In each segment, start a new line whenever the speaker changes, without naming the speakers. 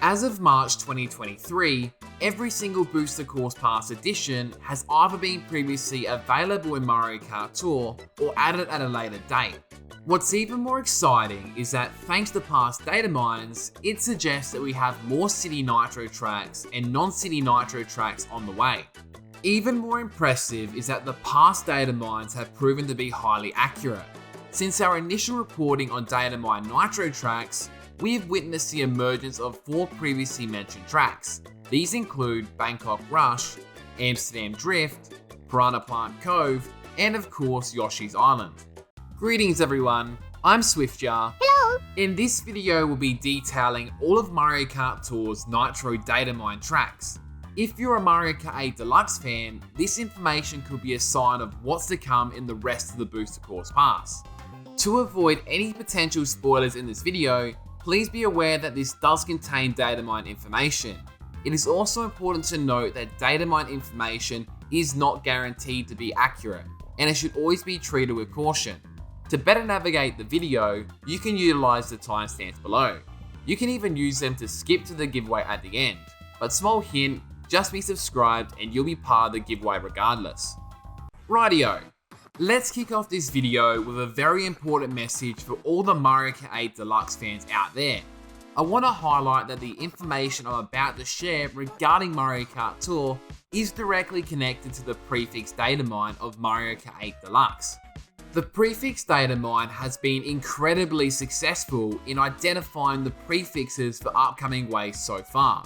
As of March 2023, every single Booster Course Pass edition has either been previously available in Mario Kart Tour or added at a later date. What's even more exciting is that thanks to past data mines, it suggests that we have more City Nitro Tracks and non-City Nitro Tracks on the way. Even more impressive is that the past data mines have proven to be highly accurate. Since our initial reporting on Datamined NITRO Tracks, we have witnessed the emergence of 4 previously mentioned tracks. These include Bangkok Rush, Amsterdam Drift, Piranha Plant Cove, and of course Yoshi's Island. Greetings everyone, I'm SwiftJar.
Hello!
In this video we'll be detailing all of Mario Kart Tour's Nitro Datamine tracks. If you're a Mario Kart 8 Deluxe fan, this information could be a sign of what's to come in the rest of the Booster Course Pass. To avoid any potential spoilers in this video, please be aware that this does contain Datamine information. It is also important to note that Datamine information is not guaranteed to be accurate, and it should always be treated with caution. To better navigate the video, you can utilize the timestamps below. You can even use them to skip to the giveaway at the end, but small hint, just be subscribed and you'll be part of the giveaway regardless. Rightio. Let's kick off this video with a very important message for all the Mario Kart 8 Deluxe fans out there. I want to highlight that the information I'm about to share regarding Mario Kart Tour is directly connected to the prefix data mine of Mario Kart 8 Deluxe. The prefix data mine has been incredibly successful in identifying the prefixes for upcoming waves so far.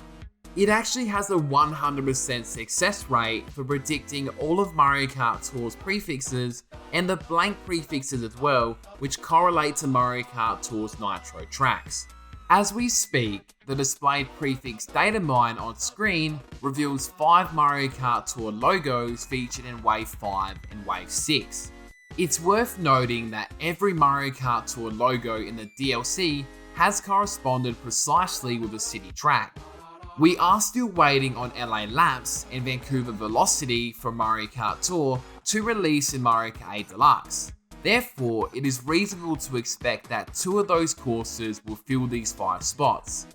It actually has a 100% success rate for predicting all of Mario Kart Tour's prefixes and the blank prefixes as well, which correlate to Mario Kart Tour's Nitro Tracks. As we speak, the displayed prefix data mine on screen reveals 5 Mario Kart Tour logos featured in Wave 5 and Wave 6. It's worth noting that every Mario Kart Tour logo in the DLC has corresponded precisely with a city track. We are still waiting on LA Laps and Vancouver Velocity from Mario Kart Tour to release in Mario Kart 8 Deluxe. Therefore, it is reasonable to expect that 2 of those courses will fill these 5 spots.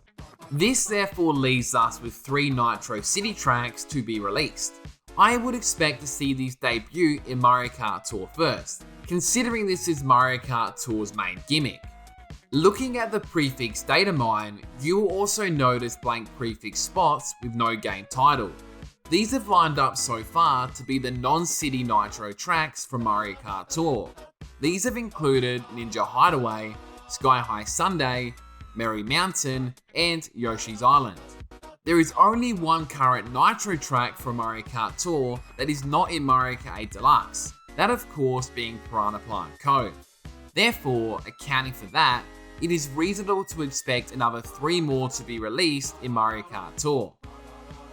This therefore leaves us with 3 Nitro City tracks to be released. I would expect to see these debut in Mario Kart Tour first, considering this is Mario Kart Tour's main gimmick. Looking at the prefix data mine, you will also notice blank prefix spots with no game title. These have lined up so far to be the non-City Nitro tracks from Mario Kart Tour. These have included Ninja Hideaway, Sky High Sunday, Merry Mountain, and Yoshi's Island. There is only one current Nitro track from Mario Kart Tour that is not in Mario Kart 8 Deluxe, that of course being Piranha Plant Cove. Therefore, accounting for that, it is reasonable to expect another 3 more to be released in Mario Kart Tour.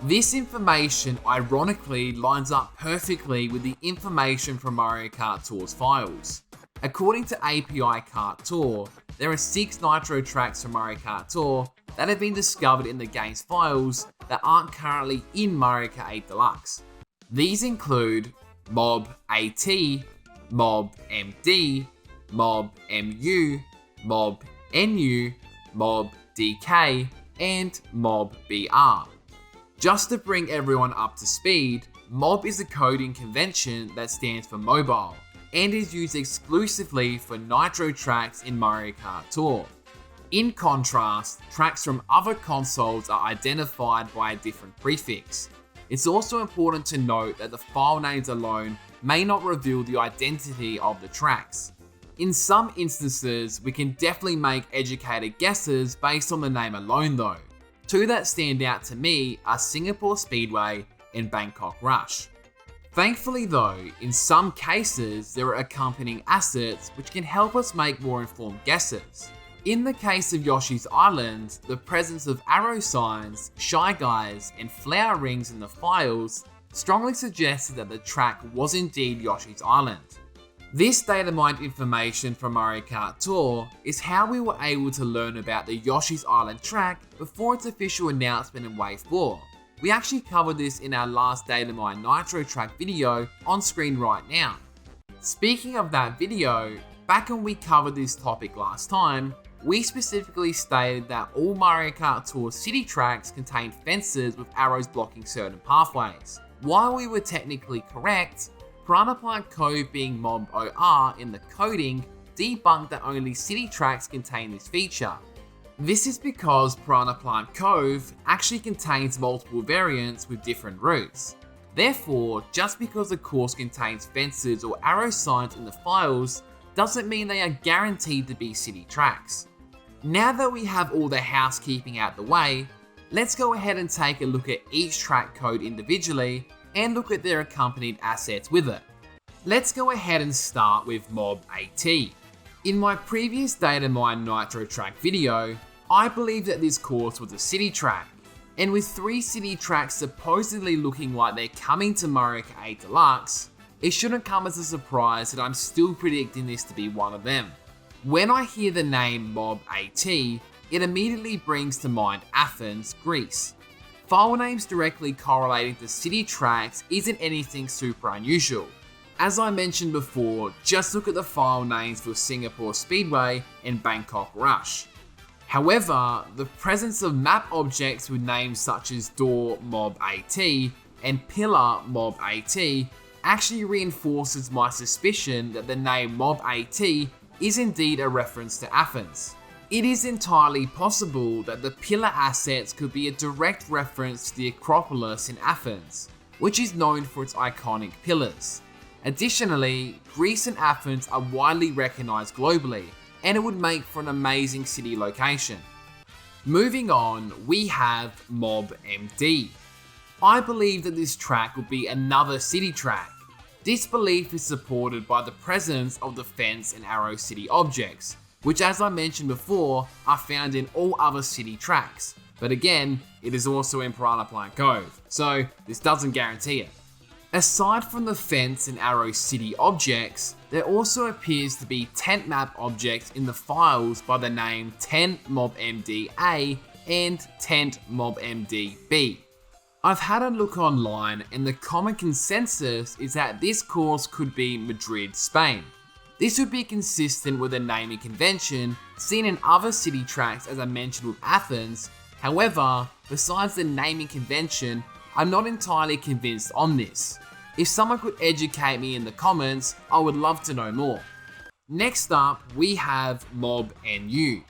This information ironically lines up perfectly with the information from Mario Kart Tour's files. According to API Kart Tour, there are 6 Nitro tracks from Mario Kart Tour that have been discovered in the game's files that aren't currently in Mario Kart 8 Deluxe. These include mobAT, mobMD, mobMU, mobNU, mobDK, and mobBR. Just to bring everyone up to speed, mob is a coding convention that stands for mobile, and is used exclusively for Nitro tracks in Mario Kart Tour. In contrast, tracks from other consoles are identified by a different prefix. It's also important to note that the file names alone may not reveal the identity of the tracks. In some instances, we can definitely make educated guesses based on the name alone though. 2 that stand out to me are Singapore Speedway and Bangkok Rush. Thankfully though, in some cases there are accompanying assets which can help us make more informed guesses. In the case of Yoshi's Island, the presence of arrow signs, Shy Guys, and flower rings in the files strongly suggested that the track was indeed Yoshi's Island. This data mined information from Mario Kart Tour is how we were able to learn about the Yoshi's Island track before its official announcement in Wave 4. We actually covered this in our last Datamined NITRO Track video on screen right now. Speaking of that video, back when we covered this topic last time, we specifically stated that all Mario Kart Tour city tracks contain fences with arrows blocking certain pathways. While we were technically correct, Piranha Plant Cove being mobOR in the coding debunked that only city tracks contain this feature. This is because Piranha Plant Cove actually contains multiple variants with different routes. Therefore, just because a course contains fences or arrow signs in the files doesn't mean they are guaranteed to be city tracks. Now that we have all the housekeeping out the way, let's go ahead and take a look at each track code individually and look at their accompanied assets with it. Let's go ahead and start with mobAT. In my previous Datamined NITRO Track video, I believe that this course was a city track, and with 3 city tracks supposedly looking like they're coming to Mario Kart 8 Deluxe, it shouldn't come as a surprise that I'm still predicting this to be one of them. When I hear the name mobAT, it immediately brings to mind Athens, Greece. File names directly correlating to city tracks isn't anything super unusual. As I mentioned before, just look at the file names for Singapore Speedway and Bangkok Rush. However, the presence of map objects with names such as door mobAT and pillar mobAT actually reinforces my suspicion that the name mobAT is indeed a reference to Athens. It is entirely possible that the pillar assets could be a direct reference to the Acropolis in Athens, which is known for its iconic pillars. Additionally, Greece and Athens are widely recognized globally, and it would make for an amazing city location. Moving on, we have mobMD. I believe that this track would be another city track. This belief is supported by the presence of the fence and arrow city objects, which as I mentioned before, are found in all other city tracks. But again, it is also in Piranha Plant Cove, so this doesn't guarantee it. Aside from the fence and arrow city objects, there also appears to be tent map objects in the files by the name tent mobMD-A and tent mobMD-B. I've had a look online and the common consensus is that this course could be Madrid, Spain. This would be consistent with a naming convention seen in other city tracks as I mentioned with Athens. However, besides the naming convention, I'm not entirely convinced on this. If someone could educate me in the comments, I would love to know more. Next up, we have mobNU.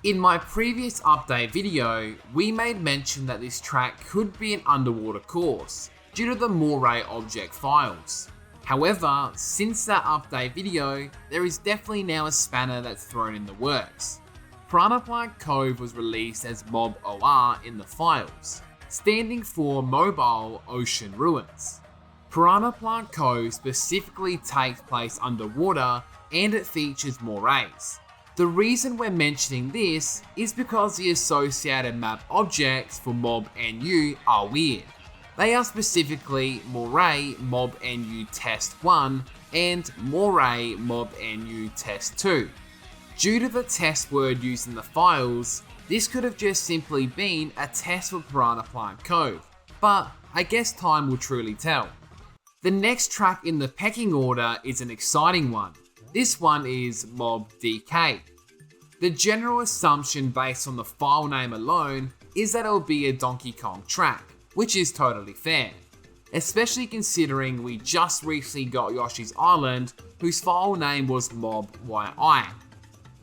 In my previous update video, we made mention that this track could be an underwater course, due to the moray object files. However, since that update video, there is definitely now a spanner that's thrown in the works. Piranha Plant Cove was released as mobOR in the files, standing for Mobile Ocean Ruins. Piranha Plant Cove specifically takes place underwater and it features morays. The reason we're mentioning this is because the associated map objects for mobNU are weird. They are specifically Moray mobNU Test 1 and Moray mobNU Test 2. Due to the test word used in the files, this could have just simply been a test for Piranha Plant Cove, but I guess time will truly tell. The next track in the pecking order is an exciting one. This one is mobDK. The general assumption based on the file name alone is that it will be a Donkey Kong track, which is totally fair, especially considering we just recently got Yoshi's Island, whose file name was mobYI.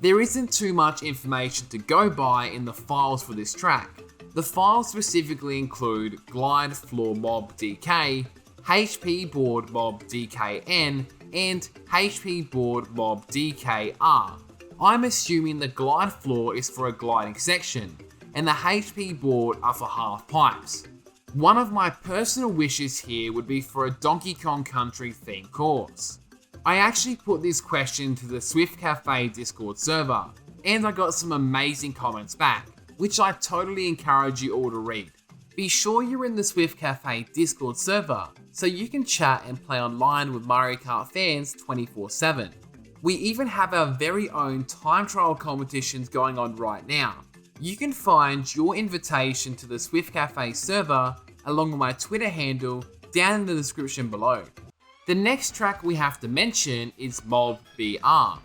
There isn't too much information to go by in the files for this track. The files specifically include glide floor mobDK, HP board mobDKN, and HP board mobDKR. I'm assuming the glide floor is for a gliding section, and the HP board are for half pipes. One of my personal wishes here would be for a Donkey Kong Country themed course. I actually put this question to the Swift Cafe Discord server, and I got some amazing comments back, which I totally encourage you all to read. Be sure you're in the Swift Cafe Discord server, so you can chat and play online with Mario Kart fans 24/7. We even have our very own time trial competitions going on right now. You can find your invitation to the Swift Cafe server along with my Twitter handle down in the description below. The next track we have to mention is mobBR.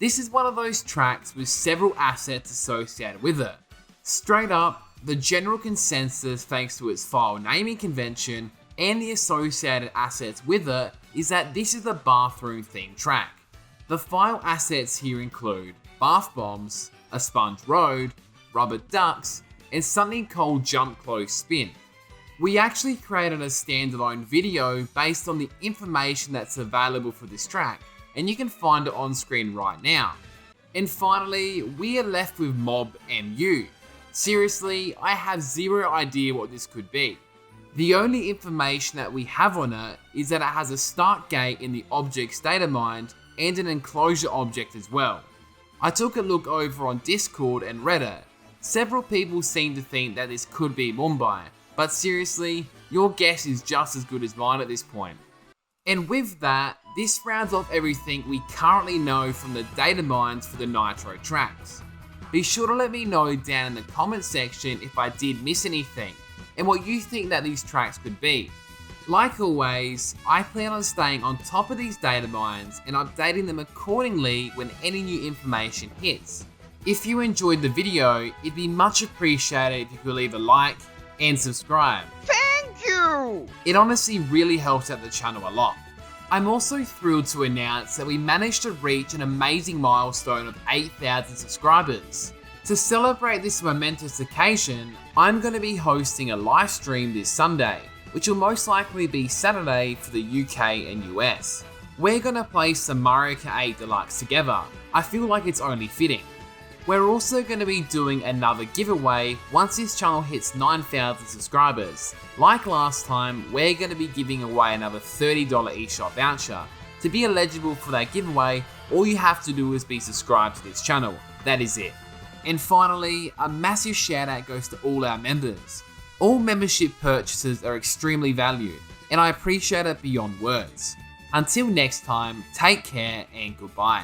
This is one of those tracks with several assets associated with it. Straight up, the general consensus thanks to its file naming convention and the associated assets with it is that this is a bathroom themed track. The file assets here include bath bombs, a sponge road, rubber ducks, and something called jump close spin. We actually created a standalone video based on the information that's available for this track, and you can find it on screen right now. And finally, we are left with mobMU. Seriously, I have zero idea what this could be. The only information that we have on it is that it has a start gate in the object's Datamined and an enclosure object as well. I took a look over on Discord and Reddit. Several people seem to think that this could be mobMD, but seriously, your guess is just as good as mine at this point. And with that, this rounds off everything we currently know from the Datamines for the Nitro Tracks. Be sure to let me know down in the comment section if I did miss anything, and what you think that these tracks could be. Like always, I plan on staying on top of these Datamines and updating them accordingly when any new information hits. If you enjoyed the video, it'd be much appreciated if you could leave a like and subscribe.
Thank you!
It honestly really helps out the channel a lot. I'm also thrilled to announce that we managed to reach an amazing milestone of 8,000 subscribers. To celebrate this momentous occasion, I'm going to be hosting a live stream this Sunday, which will most likely be Saturday for the UK and US. We're going to play some Mario Kart 8 Deluxe together. I feel like it's only fitting. We're also going to be doing another giveaway once this channel hits 9,000 subscribers. Like last time, we're going to be giving away another $30 eShop voucher. To be eligible for that giveaway, all you have to do is be subscribed to this channel. That is it. And finally, a massive shout out goes to all our members. All membership purchases are extremely valued, and I appreciate it beyond words. Until next time, take care and goodbye.